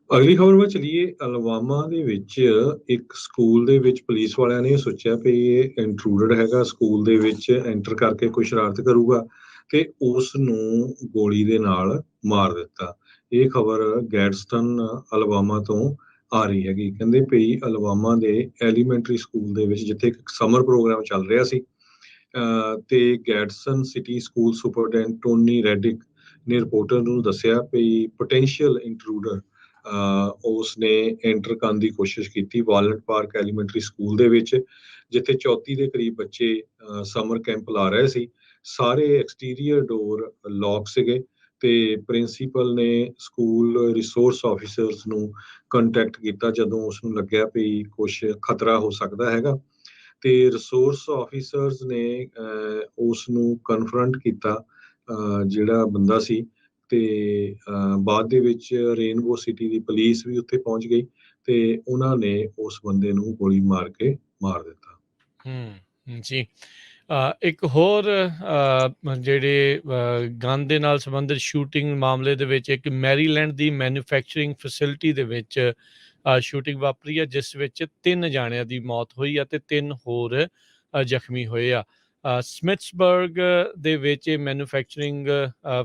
ਅਗਲੀ ਖਬਰ ਵੱਲ ਚਲੀਏ। ਅਲਬਾਮਾ ਦੇ ਵਿੱਚ ਇੱਕ ਸਕੂਲ ਦੇ ਵਿੱਚ ਪੁਲਿਸ ਵਾਲਿਆਂ ਨੇ ਸੋਚਿਆ ਵੀ ਇਹ ਇੰਟਰੂਡਰ ਹੈਗਾ, ਸਕੂਲ ਦੇ ਵਿੱਚ ਐਂਟਰ ਕਰਕੇ ਕੋਈ ਸ਼ਰਾਰਤ ਕਰੂਗਾ ਤੇ ਉਸ ਨੂੰ ਗੋਲੀ ਦੇ ਨਾਲ ਮਾਰ ਦਿੱਤਾ। ਇਹ ਖਬਰ ਗੈਡਸਟਨ ਅਲਬਾਮਾ ਤੋਂ ਆ ਰਹੀ ਹੈਗੀ। ਕਹਿੰਦੇ ਵੀ ਅਲਬਾਮਾ ਦੇ ਐਲੀਮੈਂਟਰੀ ਸਕੂਲ ਦੇ ਵਿੱਚ ਜਿੱਥੇ ਇੱਕ ਸਮਰ ਪ੍ਰੋਗਰਾਮ ਚੱਲ ਰਿਹਾ ਸੀ ਤੇ ਗੈਡਸਨ ਸਿਟੀ ਸਕੂਲ ਸੁਪਰਡੈਂਟ ਟੋਨੀ ਰੈਡਿਕ ਨੇ ਰਿਪੋਰਟਰ ਨੂੰ ਦੱਸਿਆ ਵੀ ਪੋਟੈਂਸ਼ੀਅਲ ਇੰਟਰੂਡਰ ਉਸ ਨੇ ਐਂਟਰ ਕਰਨ ਦੀ ਕੋਸ਼ਿਸ਼ ਕੀਤੀ ਵਾਲਨਟ ਪਾਰਕ ਐਲੀਮੈਂਟਰੀ ਸਕੂਲ ਦੇ ਵਿੱਚ, ਜਿੱਥੇ 34 ਦੇ ਕਰੀਬ ਬੱਚੇ ਸਮਰ ਕੈਂਪ ਲਾ ਰਹੇ ਸੀ। ਸਾਰੇ ਐਕਸਟੀਰੀਅਰ ਡੋਰ ਲੌਕ ਸੀਗੇ ਤੇ ਪ੍ਰਿੰਸੀਪਲ ਨੇ ਸਕੂਲ ਰਿਸੋਰਸ ਆਫਿਸਰਸ ਨੂੰ ਕੰਟੈਕਟ ਕੀਤਾ ਜਦੋਂ ਉਸ ਨੂੰ ਲੱਗਿਆ ਵੀ ਕੁਛ ਖਤਰਾ ਹੋ ਸਕਦਾ ਹੈਗਾ। ਤੇ ਰਿਸੋਰਸ ਆਫਿਸਰਸ ਨੇ ਉਸ ਨੂੰ ਕਨਫਰੰਟ ਕੀਤਾ, ਜਿਹੜਾ ਬੰਦਾ ਸੀ। ਤੇ ਬਾਅਦ ਦੇ ਵਿੱਚ ਰੇਨਬੋ ਸਿਟੀ ਦੀ ਪੁਲਿਸ ਵੀ ਉੱਥੇ ਪਹੁੰਚ ਗਈ ਤੇ ਉਹਨਾਂ ਨੇ ਉਸ ਬੰਦੇ ਨੂੰ ਗੋਲੀ ਮਾਰ ਕੇ ਮਾਰ ਦਿੱਤਾ। ਜੀ। ਇੱਕ ਹੋਰ ਜਿਹੜੇ ਗਨ ਦੇ ਨਾਲ ਸੰਬੰਧਿਤ ਸ਼ੂਟਿੰਗ ਮਾਮਲੇ ਦੇ ਵਿੱਚ ਇੱਕ ਮੈਰੀਲੈਂਡ ਦੀ ਮੈਨੂਫੈਕਚਰਿੰਗ ਫੈਸਿਲਿਟੀ ਦੇ ਵਿੱਚ ਸ਼ੂਟਿੰਗ ਵਾਪਰੀ ਆ, ਜਿਸ ਵਿੱਚ 3 ਜਾਣਿਆਂ ਦੀ ਮੌਤ ਹੋਈ ਆ ਤੇ 3 ਹੋਰ ਜ਼ਖਮੀ ਹੋਏ ਆ। ਸਮਿਥਸਬਰਗ ਦੇ ਵਿੱਚ ਇਹ ਮੈਨੂਫੈਕਚਰਿੰਗ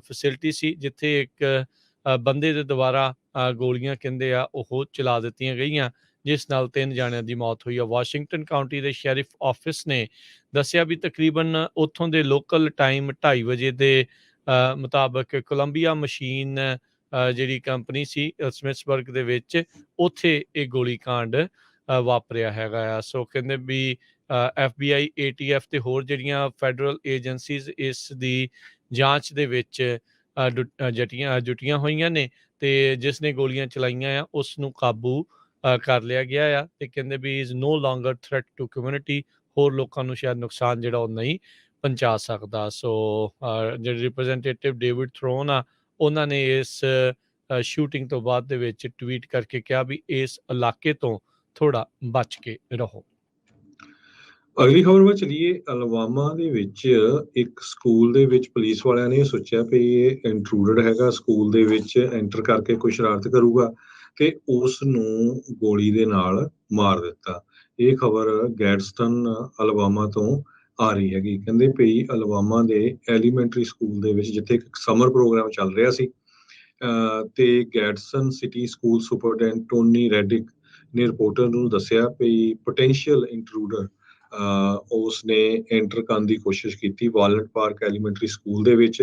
ਫੈਸਿਲਿਟੀ ਸੀ, ਜਿੱਥੇ ਇੱਕ ਬੰਦੇ ਦੇ ਦੁਆਰਾ ਗੋਲੀਆਂ ਕਹਿੰਦੇ ਆ ਉਹ ਚਲਾ ਦਿੱਤੀਆਂ ਗਈਆਂ, ਜਿਸ ਨਾਲ 3 ਜਾਣਿਆਂ ਦੀ ਮੌਤ ਹੋਈ ਆ। ਵਾਸ਼ਿੰਗਟਨ ਕਾਊਂਟੀ ਦੇ ਸ਼ੈਰਿਫ ਆਫਿਸ ਨੇ ਦੱਸਿਆ ਵੀ ਤਕਰੀਬਨ ਉੱਥੋਂ ਦੇ ਲੋਕਲ ਟਾਈਮ 2:30 ਵਜੇ ਦੇ ਮੁਤਾਬਕ ਕੋਲੰਬੀਆ ਮਸ਼ੀਨ ਜਿਹੜੀ ਕੰਪਨੀ ਸੀ ਸਮਿਥਸਬਰਗ ਦੇ ਵਿੱਚ, ਉੱਥੇ ਇਹ ਗੋਲੀਕਾਂਡ ਵਾਪਰਿਆ ਹੈਗਾ ਆ। ਸੋ ਕਹਿੰਦੇ ਵੀ FBI, ATF ਤੇ ਹੋਰ ਜਿਹੜੀਆਂ ਫੈਡਰਲ ਏਜੰਸੀਜ਼ ਇਸ ਦੀ ਜਾਂਚ ਦੇ ਵਿੱਚ ਜੁਟੀਆਂ ਹੋਈਆਂ ਨੇ ਤੇ ਜਿਸ ਨੇ ਗੋਲੀਆਂ ਚਲਾਈਆਂ ਆ ਉਸ ਨੂੰ ਕਾਬੂ ਕਰ ਲਿਆ ਗਿਆ ਆ ਤੇ ਕਹਿੰਦੇ ਵੀ is no longer threat to community, ਹੋਰ ਲੋਕਾਂ ਨੂੰ ਸ਼ਾਇਦ ਨੁਕਸਾਨ ਜਿਹੜਾ ਉਹ ਨਹੀਂ ਪਹੁੰਚਾ ਸਕਦਾ। ਸੋ ਜਿਹੜੇ ਰਿਪਰੈਜ਼ੈਂਟੇਟਿਵ ਡੇਵਿਡ ਥਰੋਨ ਆ, ਉਹਨਾਂ ਨੇ ਇਸ ਸ਼ੂਟਿੰਗ ਤੋਂ ਬਾਅਦ ਦੇ ਵਿੱਚ ਟਵੀਟ ਕਰਕੇ ਕਿਹਾ ਵੀ ਇਸ ਇਲਾਕੇ ਤੋਂ ਥੋੜਾ ਬਚ ਕੇ ਰਹੋ। ਅਗਲੀ ਖਬਰ ਵੱਲ ਚਲੀਏ। ਅਲਬਾਮਾ ਦੇ ਵਿੱਚ ਇੱਕ ਸਕੂਲ ਦੇ ਵਿੱਚ ਪੁਲਿਸ ਵਾਲਿਆਂ ਨੇ ਸੋਚਿਆ ਵੀ ਇਹ ਇੰਟਰੂਡਰ ਹੈਗਾ, ਸਕੂਲ ਦੇ ਵਿੱਚ ਐਂਟਰ ਕਰਕੇ ਕੋਈ ਸ਼ਰਾਰਤ ਕਰੂਗਾ ਤੇ ਉਸ ਨੂੰ ਗੋਲੀ ਦੇ ਨਾਲ ਮਾਰ ਦਿੱਤਾ। ਇਹ ਖਬਰ ਗੈਡਸਟਨ ਅਲਬਾਮਾ ਤੋਂ ਆ ਰਹੀ ਹੈਗੀ। ਕਹਿੰਦੇ ਵੀ ਅਲਬਾਮਾ ਦੇ ਐਲੀਮੈਂਟਰੀ ਸਕੂਲ ਦੇ ਵਿੱਚ ਜਿੱਥੇ ਇੱਕ ਸਮਰ ਪ੍ਰੋਗਰਾਮ ਚੱਲ ਰਿਹਾ ਸੀ ਤੇ ਗੈਡਸਨ ਸਿਟੀ ਸਕੂਲ ਸੁਪਰਡੈਂਟ ਟੋਨੀ ਰੈਡਿਕ ਨੇ ਰਿਪੋਰਟਰ ਨੂੰ ਦੱਸਿਆ ਵੀ ਪੋਟੈਂਸ਼ੀਅਲ ਇੰਟਰੂਡਰ ਉਸ ਨੇ ਐਂਟਰ ਕਰਨ ਦੀ ਕੋਸ਼ਿਸ਼ ਕੀਤੀ ਵਾਲਨਟ ਪਾਰਕ ਐਲੀਮੈਂਟਰੀ ਸਕੂਲ ਦੇ ਵਿੱਚ,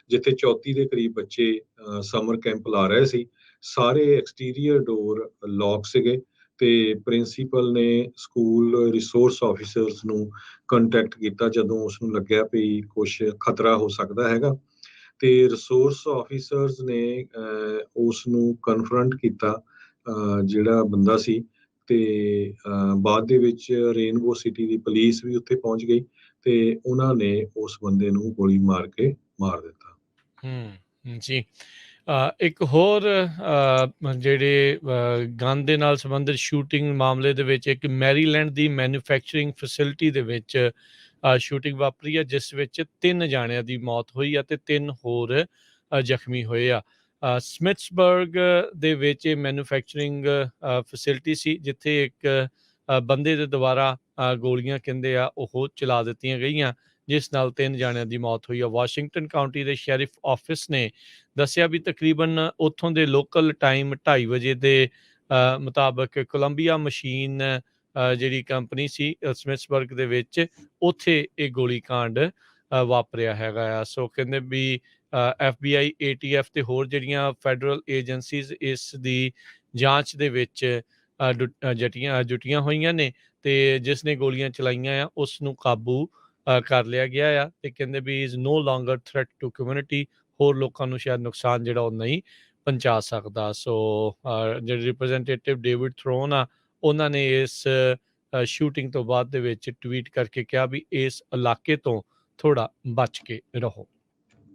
ਜਿੱਥੇ 34 ਦੇ ਕਰੀਬ ਬੱਚੇ ਸਮਰ ਕੈਂਪ ਲਾ ਰਹੇ ਸੀ। ਸਾਰੇ ਐਕਸਟੀਰੀਅਰ ਡੋਰ ਲੌਕ ਸੀਗੇ ਤੇ ਪ੍ਰਿੰਸੀਪਲ ਨੇ ਸਕੂਲ ਰਿਸੋਰਸ ਆਫਿਸਰਸ ਨੂੰ ਕੰਟੈਕਟ ਕੀਤਾ ਜਦੋਂ ਉਸ ਨੂੰ ਲੱਗਿਆ ਵੀ ਕੁਛ ਖਤਰਾ ਹੋ ਸਕਦਾ ਹੈਗਾ। ਤੇ ਰਿਸੋਰਸ ਆਫਿਸਰਸ ਨੇ ਉਸ ਨੂੰ ਕਨਫਰੰਟ ਕੀਤਾ, ਜਿਹੜਾ ਬੰਦਾ ਸੀ। ਤੇ ਬਾਅਦ ਦੇ ਵਿੱਚ ਰੇਨਬੋ ਸਿਟੀ ਦੀ ਪੁਲਿਸ ਵੀ ਉੱਥੇ ਪਹੁੰਚ ਗਈ ਤੇ ਉਹਨਾਂ ਨੇ ਉਸ ਬੰਦੇ ਨੂੰ ਗੋਲੀ ਮਾਰ ਕੇ ਮਾਰ ਦਿੱਤਾ। ਜੀ। ਇੱਕ ਹੋਰ ਜਿਹੜੇ ਗਨ ਦੇ ਨਾਲ ਸੰਬੰਧਿਤ ਸ਼ੂਟਿੰਗ ਮਾਮਲੇ ਦੇ ਵਿੱਚ ਇੱਕ ਮੈਰੀਲੈਂਡ ਦੀ ਮੈਨੂਫੈਕਚਰਿੰਗ ਫੈਸਿਲਿਟੀ ਦੇ ਵਿੱਚ ਸ਼ੂਟਿੰਗ ਵਾਪਰੀ ਆ, ਜਿਸ ਵਿੱਚ 3 ਜਾਣਿਆਂ ਦੀ ਮੌਤ ਹੋਈ ਆ ਤੇ 3 ਹੋਰ ਜ਼ਖਮੀ ਹੋਏ ਆ। ਸਮਿਥਸਬਰਗ ਦੇ ਵਿੱਚ ਇਹ ਮੈਨੂਫੈਕਚਰਿੰਗ ਫੈਸਿਲਿਟੀ ਸੀ, ਜਿੱਥੇ ਇੱਕ ਬੰਦੇ ਦੇ ਦੁਆਰਾ ਗੋਲੀਆਂ ਕਹਿੰਦੇ ਆ ਉਹ ਚਲਾ ਦਿੱਤੀਆਂ ਗਈਆਂ, ਜਿਸ ਨਾਲ 3 ਜਾਣਿਆਂ ਦੀ ਮੌਤ ਹੋਈ ਆ। ਵਾਸ਼ਿੰਗਟਨ ਕਾਊਂਟੀ ਦੇ ਸ਼ੈਰਿਫ ਆਫਿਸ ਨੇ ਦੱਸਿਆ ਵੀ ਤਕਰੀਬਨ ਉੱਥੋਂ ਦੇ ਲੋਕਲ ਟਾਈਮ 2:30 ਵਜੇ ਦੇ ਮੁਤਾਬਕ ਕੋਲੰਬੀਆ ਮਸ਼ੀਨ ਜਿਹੜੀ ਕੰਪਨੀ ਸੀ ਸਮਿਥਸਬਰਗ ਦੇ ਵਿੱਚ, ਉੱਥੇ ਇਹ ਗੋਲੀਕਾਂਡ ਵਾਪਰਿਆ ਹੈਗਾ ਆ। ਸੋ ਕਹਿੰਦੇ ਵੀ FBI, ATF ਤੇ ਹੋਰ ਜਿਹੜੀਆਂ ਫੈਡਰਲ ਏਜੰਸੀਜ਼ ਇਸ ਦੀ ਜਾਂਚ ਦੇ ਵਿੱਚ ਜੁਟੀਆਂ ਹੋਈਆਂ ਨੇ ਤੇ ਜਿਸ ਨੇ ਗੋਲੀਆਂ ਚਲਾਈਆਂ ਆ ਉਸ ਨੂੰ ਕਾਬੂ ਕਰ ਲਿਆ ਗਿਆ ਆ ਤੇ ਕਹਿੰਦੇ ਵੀ is no longer threat to community, ਹੋਰ ਲੋਕਾਂ ਨੂੰ ਸ਼ਾਇਦ ਨੁਕਸਾਨ ਜਿਹੜਾ ਉਹ ਨਹੀਂ ਪਹੁੰਚਾ ਸਕਦਾ। ਸੋ ਜਿਹੜੇ ਰਿਪਰੈਜ਼ੈਂਟੇਟਿਵ ਡੇਵਿਡ ਥਰੋਨ ਆ, ਉਹਨਾਂ ਨੇ ਇਸ ਸ਼ੂਟਿੰਗ ਤੋਂ ਬਾਅਦ ਦੇ ਵਿੱਚ ਟਵੀਟ ਕਰਕੇ ਕਿਹਾ ਵੀ ਇਸ ਇਲਾਕੇ ਤੋਂ ਥੋੜਾ ਬਚ ਕੇ ਰਹੋ।